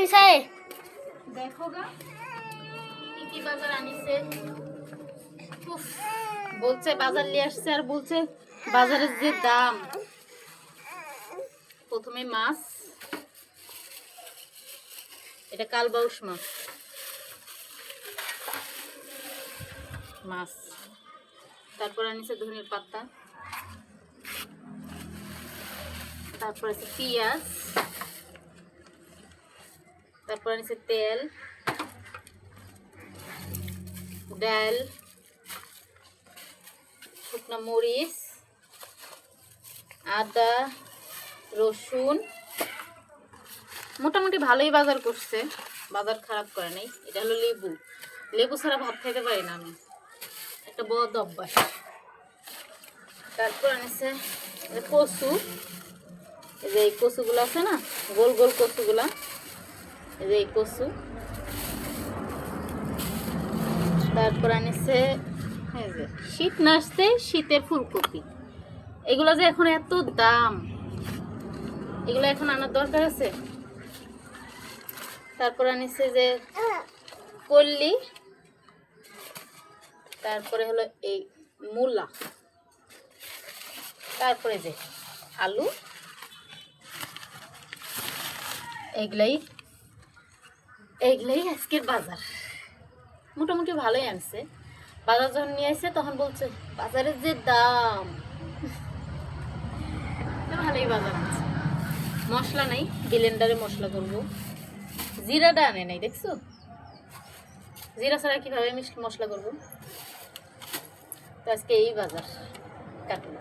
আনছে? দেখো গা কি বাজার আনিছে। উফ, বলছে বাজার নিয়ে আসছে আর বলছে বাজারের যে দাম। প্রথমে মাছ, এটা কালবাউস মাছ। তারপর আনিছে ধনের পাতা, তারপর আছে পেঁয়াজ, তারপর আনিছে তেল, ডাল, শুকনো মরিচ, আদা, রসুন। মোটামুটি ভালোই বাজার করছে, বাজার খারাপ করে নাই। এটা হলো লেবু, লেবু ছাড়া ভাত খাইতে পারি না আমি, একটা বদ অভ্যাস। তারপর আনিছে কচু, এই যে এই কচুগুলো আছে না, গোল গোল কচুগুলা, এই যে এই কচু। তারপর আনিছে এই যে শীত না আসতে শীতের ফুলকপি। এগুলো যে এখন এত দাম, এগুলো এখন আনার দরকার আছে। তারপর আনিছে যে কল্লি, তারপরে হলো এই মূলা, তারপরে যে আলু। এগুলাই আজকের বাজার। মোটামুটি ভালোই আনছে। বাজার যখন নিয়ে আসছে তখন বলছে বাজারের যে দাম, ভালোই বাজার আনছে। মশলা নাই, ব্লেন্ডারে মশলা করবো। জিরাটা আনে নাই, দেখছো? জিরা ছাড়া কিভাবে মশলা করবো? তো আজকে এই বাজার কাটুন।